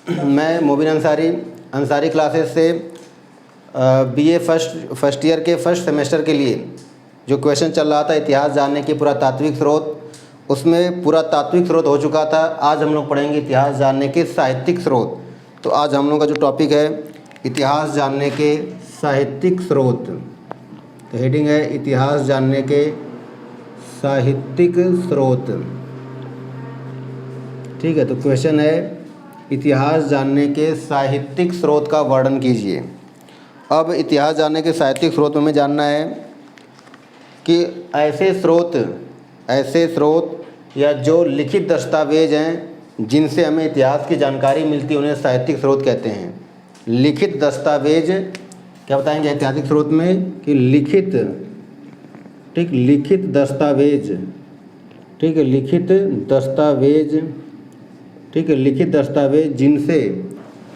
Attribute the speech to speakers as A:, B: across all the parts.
A: मैं मोबिन अंसारी क्लासेस से BA first year के फर्स्ट सेमेस्टर के लिए जो क्वेश्चन चल रहा था इतिहास जानने के पुरातात्विक स्रोत, उसमें पुरातात्विक स्रोत हो चुका था। आज हम लोग पढ़ेंगे इतिहास जानने के साहित्यिक स्रोत। तो आज हम लोग का जो टॉपिक है इतिहास जानने के साहित्यिक स्रोत, तो हेडिंग है इतिहास जानने के साहित्यिक स्रोत। ठीक है, तो क्वेश्चन है इतिहास जानने के साहित्यिक स्रोत का वर्णन कीजिए। अब इतिहास जानने के साहित्यिक स्रोत में हमें जानना है कि ऐसे स्रोत या जो लिखित दस्तावेज हैं जिनसे हमें इतिहास की जानकारी मिलती है उन्हें साहित्यिक स्रोत कहते हैं। लिखित दस्तावेज क्या बताएंगे ऐतिहासिक स्रोत में कि लिखित दस्तावेज, ठीक है, लिखित दस्तावेज जिनसे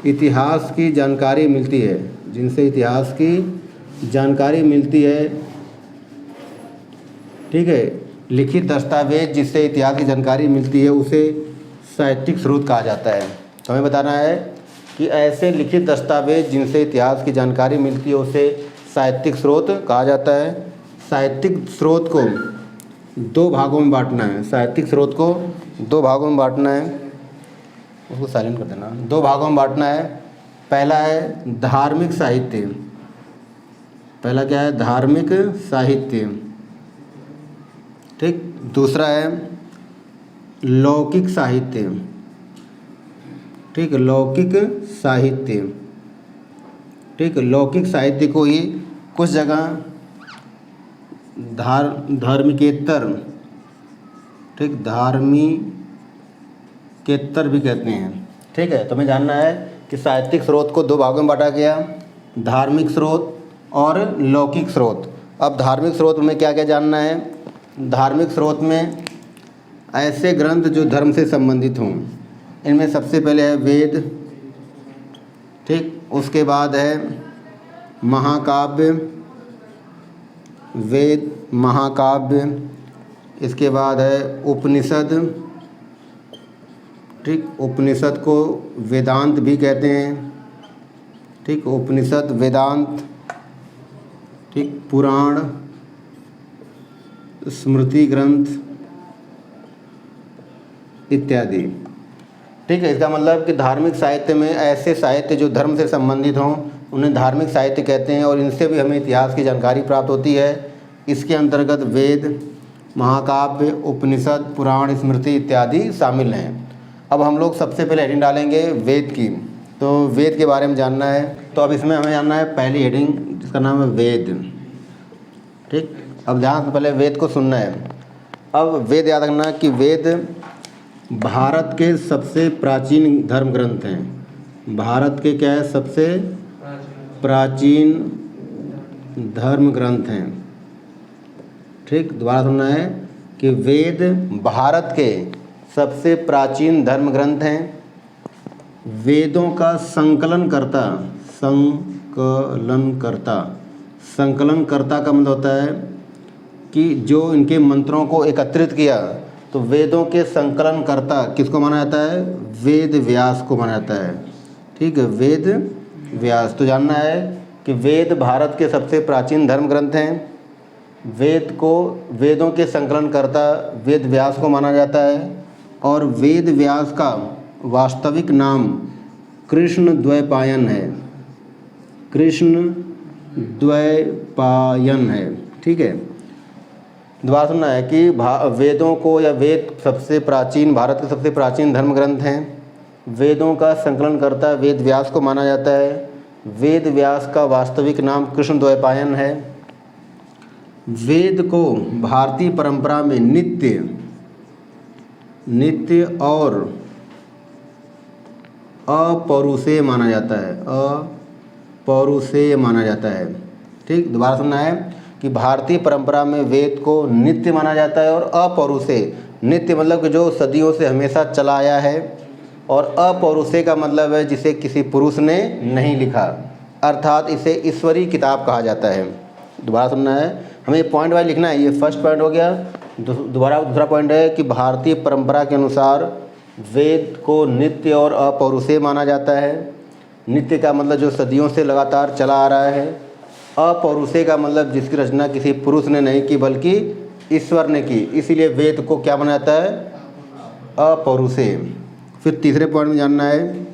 A: इतिहास की जानकारी मिलती है, ठीक है, लिखित दस्तावेज जिससे इतिहास की जानकारी मिलती है उसे साहित्यिक स्रोत कहा जाता है। तो हमें बताना है कि ऐसे लिखित दस्तावेज जिनसे इतिहास की जानकारी मिलती है उसे साहित्यिक स्रोत कहा जाता है। साहित्यिक स्रोत को दो भागों में बांटना है। उसको साइलेंट कर देना। दो भागों में बांटना है। पहला है धार्मिक साहित्य। पहला क्या है? धार्मिक साहित्य। ठीक। दूसरा है लौकिक साहित्य। ठीक, लौकिक साहित्य को ही कुछ जगह धार्मिकेतर भी कहते हैं। ठीक है, तो हमें जानना है कि साहित्यिक स्रोत को दो भागों में बांटा गया, धार्मिक स्रोत और लौकिक स्रोत। अब धार्मिक स्रोत में क्या क्या जानना है? धार्मिक स्रोत में ऐसे ग्रंथ जो धर्म से संबंधित हों। इनमें सबसे पहले है वेद, ठीक, उसके बाद है महाकाव्य, वेद महाकाव्य, इसके बाद है उपनिषद। ठीक, उपनिषद को वेदांत भी कहते हैं। ठीक, उपनिषद, वेदांत, ठीक, पुराण, स्मृति ग्रंथ इत्यादि। ठीक है, इसका मतलब कि धार्मिक साहित्य में ऐसे साहित्य जो धर्म से संबंधित हों उन्हें धार्मिक साहित्य कहते हैं और इनसे भी हमें इतिहास की जानकारी प्राप्त होती है। इसके अंतर्गत वेद, महाकाव्य, उपनिषद, पुराण, स्मृति इत्यादि शामिल हैं। अब हम लोग सबसे पहले हेडिंग डालेंगे वेद की। तो वेद के बारे में जानना है, तो अब इसमें हमें जानना है पहली हेडिंग जिसका नाम है वेद। ठीक, अब ध्यान से पहले वेद को सुनना है। अब वेद याद रखना कि वेद भारत के सबसे प्राचीन धर्म ग्रंथ हैं। भारत के क्या है? सबसे प्राचीन धर्म ग्रंथ हैं। ठीक, दोबारा सुनना है कि वेद भारत के सबसे प्राचीन धर्म ग्रंथ हैं। वेदों का संकलनकर्ता का मतलब होता है कि जो इनके मंत्रों को एकत्रित किया। तो वेदों के संकलनकर्ता किसको माना जाता है? वेद व्यास को माना जाता है। ठीक है, वेद व्यास। तो जानना है कि वेद भारत के सबसे प्राचीन धर्म ग्रंथ हैं। वेदों के संकलनकर्ता वेद व्यास को माना जाता है और वेद व्यास का वास्तविक नाम कृष्णद्वैपायन है। ठीक है, दोबारा सुनना है कि वेदों को या वेद भारत के सबसे प्राचीन धर्म ग्रंथ हैं। वेदों का संकलनकर्ता वेद व्यास को माना जाता है। वेद व्यास का वास्तविक नाम कृष्णद्वैपायन है। वेद को भारतीय परंपरा में नित्य और अपौरुषेय माना जाता है। ठीक, दोबारा सुनना है कि भारतीय परंपरा में वेद को नित्य माना जाता है और अपौरुषेय। नित्य मतलब कि जो सदियों से हमेशा चला आया है, और अपौरुषेय का मतलब है जिसे किसी पुरुष ने नहीं लिखा, अर्थात इसे ईश्वरीय किताब कहा जाता है। दोबारा सुनना है, हमें पॉइंट वाइज लिखना है। ये फर्स्ट पॉइंट हो गया। दोबारा दूसरा पॉइंट है कि भारतीय परंपरा के अनुसार वेद को नित्य और अपौरुषेय माना जाता है। नित्य का मतलब जो सदियों से लगातार चला आ रहा है। अपौरुषेय का मतलब जिसकी रचना किसी पुरुष ने नहीं की बल्कि ईश्वर ने की, इसीलिए वेद को क्या माना जाता है? अपौरुषेय। फिर तीसरे पॉइंट में जानना है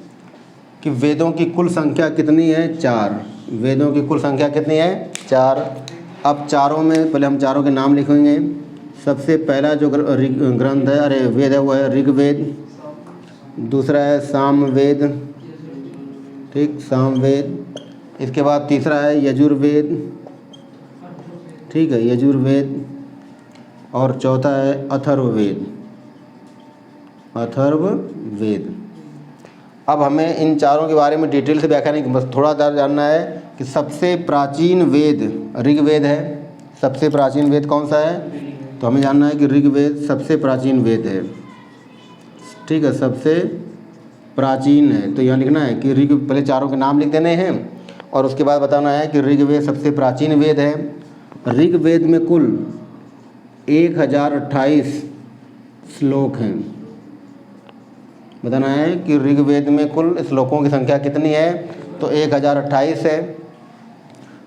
A: कि वेदों की कुल संख्या कितनी है? 4। वेदों की कुल संख्या कितनी है? 4। अब चारों में पहले हम चारों के नाम लिखेंगे। सबसे पहला जो ग्रंथ है वेद है वो है ऋग्वेद। दूसरा है सामवेद, ठीक, सामवेद। इसके बाद तीसरा है यजुर्वेद, ठीक है, यजुर्वेद। और चौथा है अथर्ववेद, अथर्ववेद। अब हमें इन चारों के बारे में डिटेल से व्याख्या नहीं, बस थोड़ा सा जानना है कि सबसे प्राचीन वेद ऋग्वेद है। सबसे प्राचीन वेद कौन सा है? तो हमें जानना है कि ऋग्वेद सबसे प्राचीन वेद है, ठीक है, सबसे प्राचीन है। तो यहाँ लिखना है कि ऋग, पहले चारों के नाम लिख देने हैं और उसके बाद बताना है कि ऋग्वेद सबसे प्राचीन वेद है। ऋग्वेद में कुल 1028 श्लोक हैं। बताना है कि ऋग्वेद में कुल श्लोकों की संख्या कितनी है? तो 1028 है।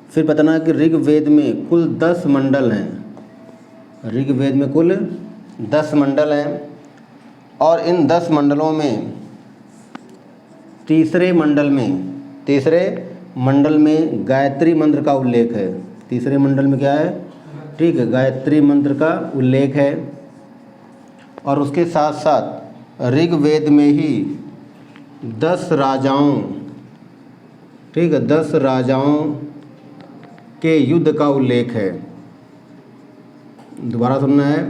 A: फिर बताना है कि ऋग्वेद में कुल 10 मंडल हैं। ऋग्वेद में कुल 10 मंडल हैं और इन 10 मंडलों में तीसरे मंडल में गायत्री मंत्र का उल्लेख है। तीसरे मंडल में क्या है? ठीक है, गायत्री मंत्र का उल्लेख है। और उसके साथ साथ ऋग्वेद में ही 10 राजाओं, ठीक है, 10 राजाओं के युद्ध का उल्लेख है। दोबारा सुनना है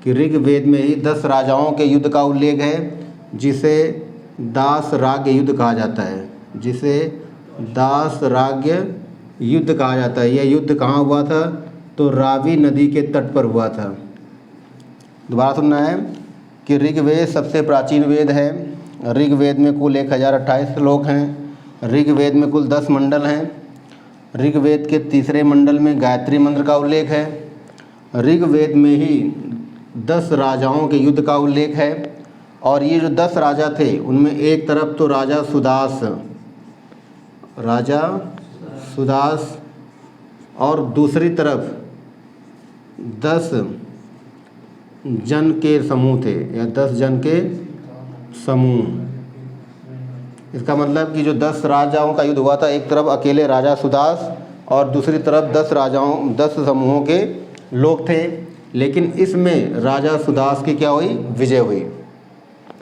A: कि ऋग्वेद में ही 10 राजाओं के युद्ध का उल्लेख है, जिसे दास राज्य युद्ध कहा जाता है, जिसे दास राज्य युद्ध कहा जाता है। यह युद्ध कहाँ हुआ था? तो रावी नदी के तट पर हुआ था। दोबारा सुनना है कि ऋग्वेद सबसे प्राचीन वेद है। ऋग्वेद में कुल 1028 श्लोक हैं। ऋग्वेद में कुल 10 मंडल हैं। ऋग्वेद के तीसरे मंडल में गायत्री मंत्र का उल्लेख है। ऋग्वेद में ही 10 राजाओं के युद्ध का उल्लेख है। और ये जो 10 राजा थे उनमें एक तरफ तो राजा सुदास और दूसरी तरफ 10 जन के समूह थे, या 10 जन के समूह। इसका मतलब कि जो 10 राजाओं का युद्ध हुआ था, एक तरफ अकेले राजा सुदास और दूसरी तरफ 10 समूहों के लोग थे, लेकिन इसमें राजा सुदास की क्या हुई? विजय हुई।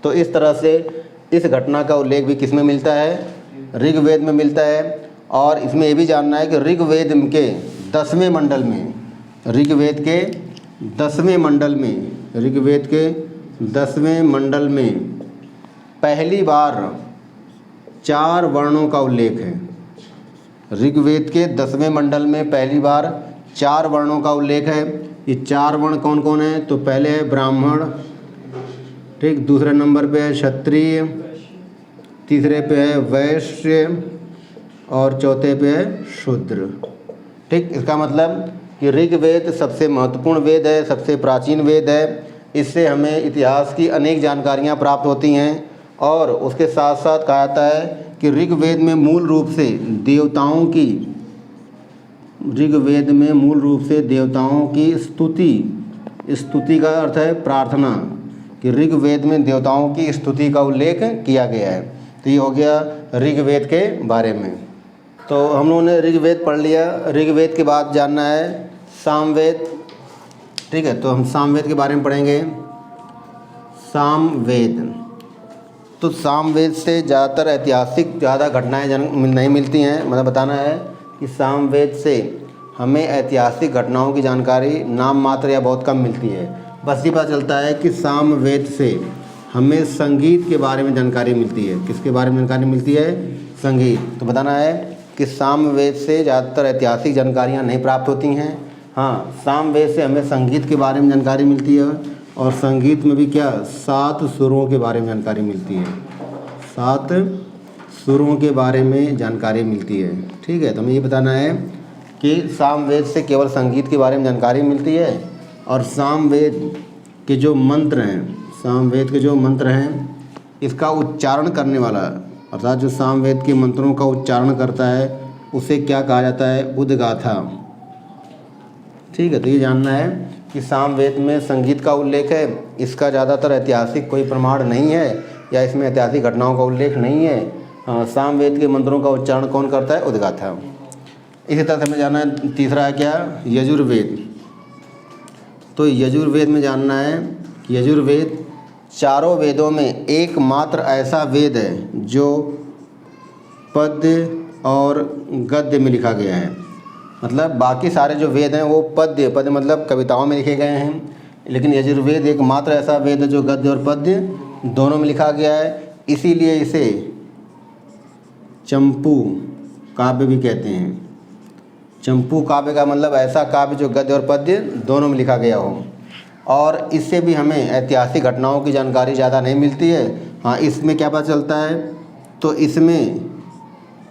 A: तो इस तरह से इस घटना का उल्लेख भी किस में मिलता है? ऋग्वेद में मिलता है। और इसमें ये भी जानना है कि ऋग्वेद के 10वें मंडल में, ऋग्वेद के 10वें मंडल में पहली बार 4 वर्णों का उल्लेख है। ऋग्वेद के 10वें मंडल में पहली बार 4 वर्णों का उल्लेख है। ये 4 वर्ण कौन कौन है? तो पहले है ब्राह्मण, ठीक, दूसरे नंबर पे है क्षत्रिय, तीसरे पे है वैश्य और चौथे पे है शूद्र। ठीक, इसका मतलब कि ऋग्वेद सबसे महत्वपूर्ण वेद है, सबसे प्राचीन वेद है। इससे हमें इतिहास की अनेक जानकारियाँ प्राप्त होती हैं। और उसके साथ साथ कहा जाता है कि ऋग्वेद में मूल रूप से देवताओं की स्तुति का अर्थ है प्रार्थना, कि ऋग्वेद में देवताओं की स्तुति का उल्लेख किया गया है। तो ये हो गया ऋग्वेद के बारे में। तो हम लोगों ने ऋग्वेद पढ़ लिया। ऋग्वेद के बाद जानना है सामवेद, ठीक है। तो हम सामवेद के बारे में पढ़ेंगे। सामवेद, तो सामवेद से ज़्यादातर ऐतिहासिक ज़्यादा घटनाएं नहीं मिलती हैं। मतलब बताना है कि सामवेद से हमें ऐतिहासिक घटनाओं की जानकारी नाम मात्र या बहुत कम मिलती है। बस ये पता चलता है कि सामवेद से हमें संगीत के बारे में जानकारी मिलती है। किसके बारे में जानकारी मिलती है? संगीत। तो बताना है कि सामवेद से ज़्यादातर ऐतिहासिक जानकारियाँ नहीं प्राप्त होती हैं। हाँ, सामवेद से हमें संगीत के बारे में जानकारी मिलती है। और संगीत में भी क्या? 7 सुरों के बारे में जानकारी मिलती है। 7 सुरों के बारे में जानकारी मिलती है। ठीक है, तो हमें ये बताना है कि सामवेद से केवल संगीत के बारे में जानकारी मिलती है। और सामवेद के जो मंत्र हैं इसका उच्चारण करने वाला, अर्थात जो सामवेद के मंत्रों का उच्चारण करता है उसे क्या कहा जाता है? उद्गाथा। ठीक है, तो ये जानना है कि सामवेद में संगीत का उल्लेख है, इसका ज़्यादातर ऐतिहासिक कोई प्रमाण नहीं है या इसमें ऐतिहासिक घटनाओं का उल्लेख नहीं है। सामवेद के मंत्रों का उच्चारण कौन करता है? उद्गाथा। इसी तरह से हमें जानना है, तीसरा है क्या? यजुर्वेद। तो यजुर्वेद में जानना है कि यजुर्वेद चारों वेदों में एकमात्र ऐसा वेद है जो पद्य और गद्य में लिखा गया है। मतलब बाकी सारे जो वेद हैं वो पद्य मतलब कविताओं में लिखे गए हैं, लेकिन यजुर्वेद एकमात्र ऐसा वेद है जो गद्य और पद्य दोनों में लिखा गया है। इसीलिए इसे चंपू काव्य भी कहते हैं। चंपू काव्य का मतलब ऐसा काव्य जो गद्य और पद्य दोनों में लिखा गया हो। और इससे भी हमें ऐतिहासिक घटनाओं की जानकारी ज़्यादा नहीं मिलती है। हाँ, इसमें क्या पता चलता है? तो इसमें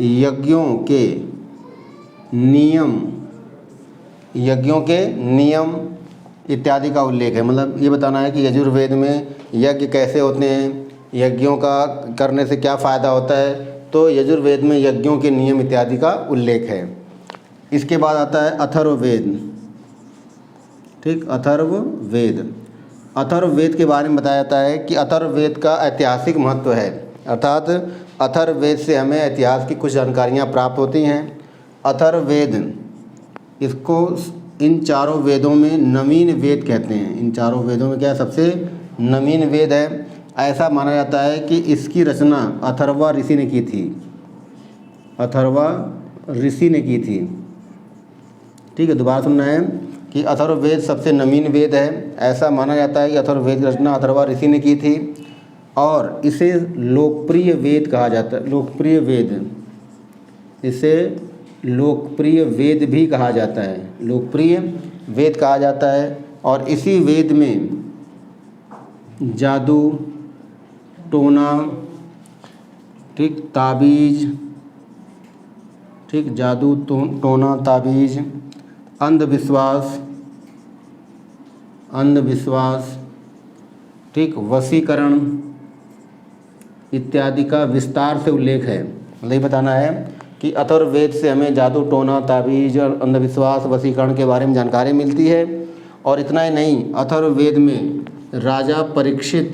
A: यज्ञों के नियम इत्यादि का उल्लेख है। मतलब ये बताना है कि यजुर्वेद में यज्ञ कैसे होते हैं, यज्ञों का करने से क्या फ़ायदा होता है। तो यजुर्वेद में यज्ञों के नियम इत्यादि का उल्लेख है। इसके बाद आता है अथर्ववेद। ठीक, अथर्ववेद। अथर्ववेद के बारे में बताया जाता है कि अथर्ववेद का ऐतिहासिक महत्व है, अर्थात अथर्ववेद से हमें इतिहास की कुछ जानकारियाँ प्राप्त होती हैं। अथर्ववेद, इसको इन चारों वेदों में नवीन वेद कहते हैं। इन चारों वेदों में क्या सबसे नवीन वेद है। ऐसा माना जाता है कि इसकी रचना अथर्वा ऋषि ने की थी। अथर्वा ऋषि ने की थी। ठीक है, दोबारा सुनना है कि अथर्ववेद सबसे नवीन वेद है। ऐसा माना जाता है कि अथर्ववेद की रचना अथर्वा ऋषि ने की थी और इसे लोकप्रिय वेद कहा जाता है। लोकप्रिय वेद, इसे लोकप्रिय वेद भी कहा जाता है। लोकप्रिय वेद कहा जाता है। और इसी वेद में जादू, टोना, ठीक, ताबीज, ठीक, जादू, टोना, ताबीज, अंधविश्वास, ठीक, वशीकरण इत्यादि का विस्तार से उल्लेख है। मतलब ये बताना है कि अथर्ववेद से हमें जादू, टोना, ताबीज और अंधविश्वास, वशीकरण के बारे में जानकारी मिलती है। और इतना ही नहीं, अथर्ववेद में राजा परीक्षित,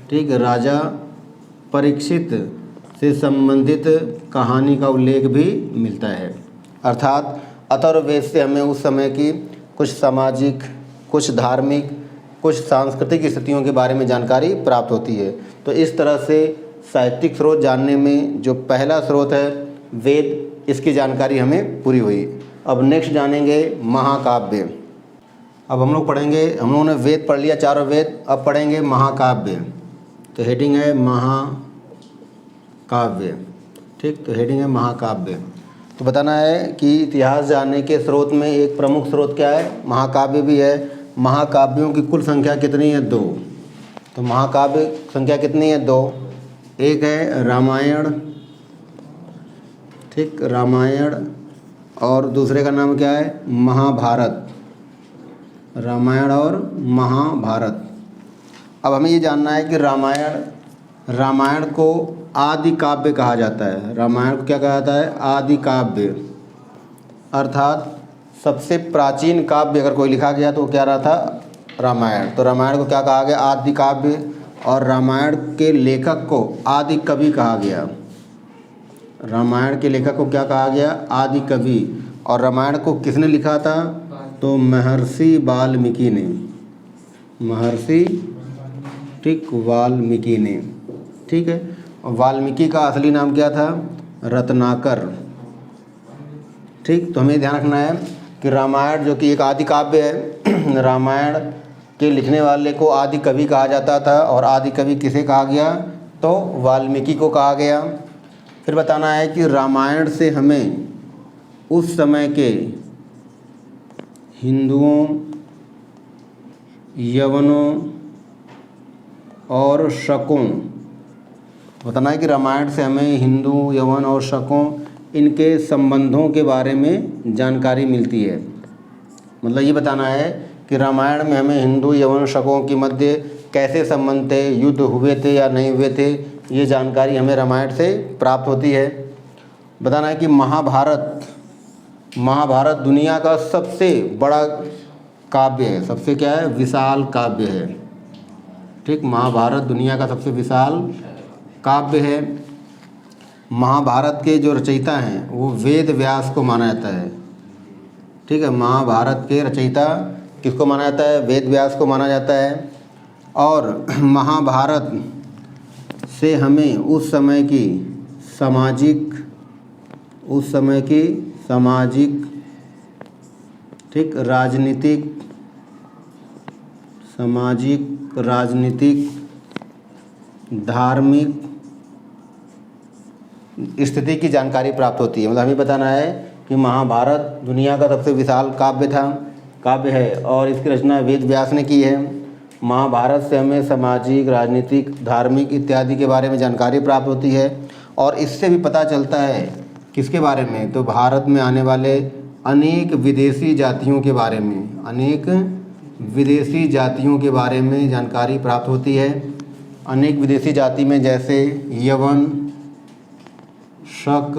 A: ठीक, राजा परीक्षित से संबंधित कहानी का उल्लेख भी मिलता है। अर्थात अथर्ववेद से हमें उस समय की कुछ सामाजिक, कुछ धार्मिक, कुछ सांस्कृतिक स्थितियों के बारे में जानकारी प्राप्त होती है। तो इस तरह से साहित्यिक स्रोत जानने में जो पहला स्रोत है वेद, इसकी जानकारी हमें पूरी हुई। अब नेक्स्ट जानेंगे महाकाव्य। अब हम लोग पढ़ेंगे, हम लोगों ने वेद पढ़ लिया, चारों वेद, अब पढ़ेंगे महाकाव्य। तो हेडिंग है महाकाव्य। ठीक, तो हेडिंग है महाकाव्य। तो बताना है कि इतिहास जानने के स्रोत में एक प्रमुख स्रोत क्या है? महाकाव्य भी है। महाकाव्यों की कुल संख्या कितनी है? 2। तो महाकाव्य संख्या कितनी है? 2। एक है रामायण, ठीक, रामायण, और दूसरे का नाम क्या है? महाभारत। रामायण और महाभारत। अब हमें ये जानना है कि रामायण को आदि काव्य कहा जाता है। रामायण को क्या कहा जाता है? आदि काव्य। अर्थात सबसे प्राचीन काव्य अगर कोई लिखा गया तो वो क्या रहा था? रामायण। तो रामायण को क्या कहा गया? आदि काव्य। और रामायण के लेखक को आदि कवि कहा गया। रामायण के लेखक को क्या कहा गया? आदि कवि। और रामायण को किसने लिखा था? तो महर्षि वाल्मीकि ने। महर्षि, ठीक, वाल्मीकि ने। ठीक है, वाल्मीकि का असली नाम क्या था? रत्नाकर। ठीक, तो हमें ध्यान रखना है कि रामायण जो कि एक आदि काव्य है, रामायण के लिखने वाले को आदि कवि कहा जाता था। और आदि कवि किसे कहा गया? तो वाल्मीकि को कहा गया। फिर बताना है कि रामायण से हमें उस समय के हिंदुओं, यवनों और शकों, बताना है कि रामायण से हमें हिंदू, यवन और शकों, इनके संबंधों के बारे में जानकारी मिलती है। मतलब ये बताना है कि रामायण में हमें हिंदू, यवन, शकों के मध्य कैसे संबंध थे, युद्ध हुए थे या नहीं हुए थे, ये जानकारी हमें रामायण से प्राप्त होती है। बताना है कि महाभारत दुनिया का सबसे बड़ा काव्य है, सबसे क्या है, विशाल काव्य है। ठीक, महाभारत दुनिया का सबसे विशाल काव्य है। महाभारत के जो रचयिता हैं वो वेद व्यास को माना जाता है। ठीक है, महाभारत के रचयिता किसको माना जाता है, वेद व्यास को माना जाता है। और महाभारत से हमें उस समय की सामाजिक ठीक राजनीतिक धार्मिक स्थिति की जानकारी प्राप्त होती है। मतलब हमें बताना है कि महाभारत दुनिया का सबसे विशाल काव्य है और इसकी रचना वेद व्यास ने की है। महाभारत से हमें सामाजिक, राजनीतिक, धार्मिक इत्यादि के बारे में जानकारी प्राप्त होती है। और इससे भी पता चलता है किसके बारे में, तो भारत में आने वाले अनेक विदेशी जातियों के बारे में जानकारी प्राप्त होती है। अनेक विदेशी जाति में जैसे यवन, शक,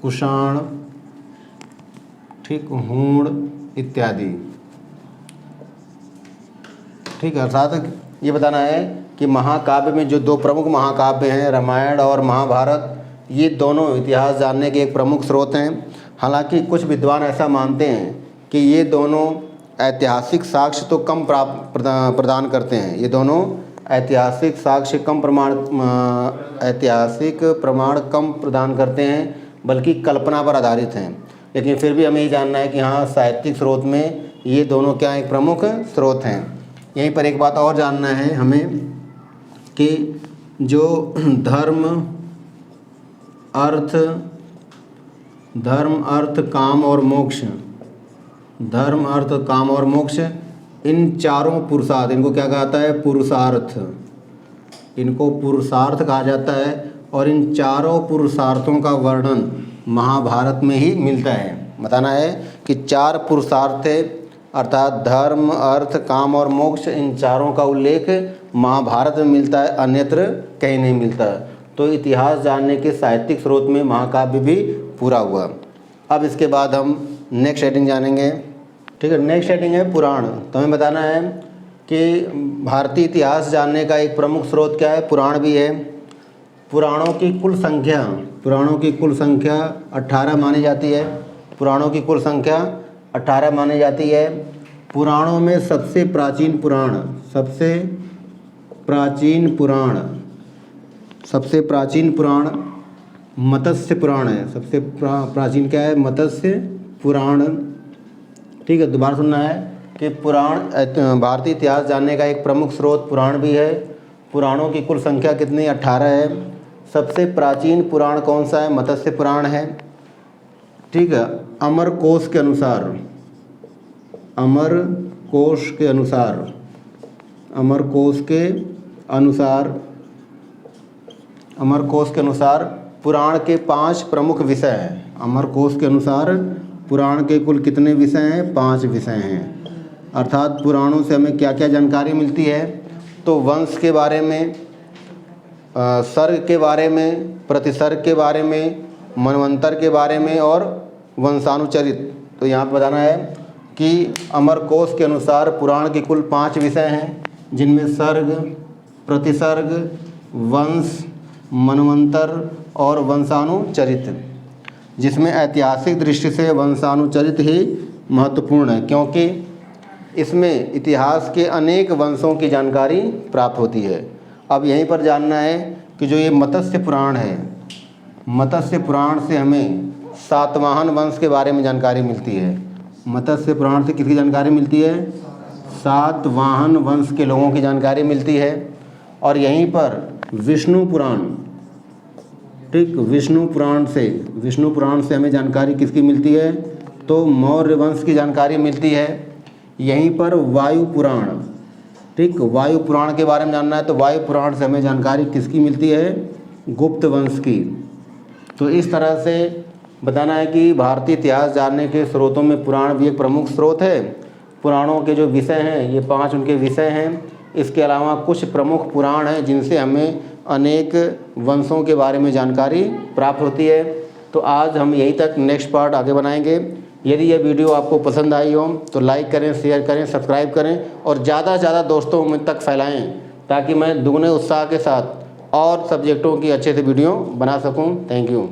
A: कुषाण, ठीक, हूण इत्यादि। ठीक है, अर्थात ये बताना है कि महाकाव्य में जो दो प्रमुख महाकाव्य हैं, रामायण और महाभारत, ये दोनों इतिहास जानने के एक प्रमुख स्रोत हैं। हालांकि कुछ विद्वान ऐसा मानते हैं कि ये दोनों ऐतिहासिक साक्ष्य तो कम प्रदान करते हैं, ये दोनों ऐतिहासिक प्रमाण कम प्रदान करते हैं, बल्कि कल्पना पर आधारित हैं। लेकिन फिर भी हमें ये जानना है कि हाँ, साहित्यिक स्रोत में ये दोनों क्या एक प्रमुख स्रोत हैं। यहीं पर एक बात और जानना है हमें कि जो धर्म अर्थ काम और मोक्ष इन चारों पुरुषार्थ, इनको क्या कहता है, इनको पुरुषार्थ कहा जाता है। और इन चारों पुरुषार्थों का वर्णन महाभारत में ही मिलता है। बताना है कि 4 पुरुषार्थ थे, अर्थात धर्म, अर्थ, काम और मोक्ष, इन चारों का उल्लेख महाभारत में मिलता है, अन्यत्र कहीं नहीं मिलता। तो इतिहास जानने के साहित्यिक स्रोत में महाकाव्य भी पूरा हुआ। अब इसके बाद हम नेक्स्ट हेडिंग जानेंगे। ठीक है, नेक्स्ट हेडिंग है पुराण। तो हमें बताना है कि भारतीय इतिहास जानने का एक प्रमुख स्रोत क्या है, पुराण भी है। पुराणों की कुल संख्या 18 मानी जाती है। पुराणों की कुल संख्या 18 मानी जाती है। पुराणों में सबसे प्राचीन पुराण मत्स्य पुराण है। सबसे प्राचीन क्या है, मत्स्य पुराण। ठीक है, दोबारा सुनना है कि पुराण भारतीय इतिहास जानने का एक प्रमुख स्रोत पुराण भी है। पुराणों की कुल संख्या कितनी, 18 है। सबसे प्राचीन पुराण कौन सा है, मत्स्य पुराण है। ठीक है, अमरकोश के अनुसार पुराण के 5 प्रमुख विषय हैं। अमरकोश के अनुसार पुराण के कुल कितने विषय हैं, 5 विषय हैं। अर्थात पुराणों से हमें क्या क्या जानकारी मिलती है, तो वंश के बारे में, सर्ग के बारे में, प्रतिसर्ग के बारे में, मनवंतर के बारे में और वंशानुचरित। तो यहाँ पर बताना है कि अमरकोश के अनुसार पुराण के कुल 5 विषय हैं, जिनमें सर्ग, प्रतिसर्ग, वंश, मनवंतर और वंशानुचरित, जिसमें ऐतिहासिक दृष्टि से वंशानुचरित ही महत्वपूर्ण है, क्योंकि इसमें इतिहास के अनेक वंशों की जानकारी प्राप्त होती है। अब यहीं पर जानना है कि जो ये मत्स्य पुराण है, मत्स्य पुराण से हमें सातवाहन वंश के बारे में जानकारी मिलती है। मत्स्य पुराण से किसकी जानकारी मिलती है, सातवाहन वंश के लोगों की जानकारी मिलती है। और यहीं पर विष्णु पुराण, ठीक, विष्णु पुराण से हमें जानकारी किसकी मिलती है, तो मौर्य वंश की जानकारी मिलती है। यहीं पर वायु पुराण, ठीक, वायु पुराण के बारे में जानना है तो वायु पुराण से हमें जानकारी किसकी मिलती है, गुप्त वंश की। तो इस तरह से बताना है कि भारतीय इतिहास जानने के स्रोतों में पुराण भी एक प्रमुख स्रोत है। पुराणों के जो विषय हैं, ये 5 उनके विषय हैं। इसके अलावा कुछ प्रमुख पुराण हैं जिनसे हमें अनेक वंशों के बारे में जानकारी प्राप्त होती है। तो आज हम यहीं तक, नेक्स्ट पार्ट आगे बनाएंगे। यदि यह वीडियो आपको पसंद आई हो तो लाइक करें, शेयर करें, सब्सक्राइब करें और ज़्यादा से ज़्यादा दोस्तों में तक फैलाएं, ताकि मैं दुगने उत्साह के साथ और सब्जेक्टों की अच्छे से वीडियो बना सकूं। Thank you.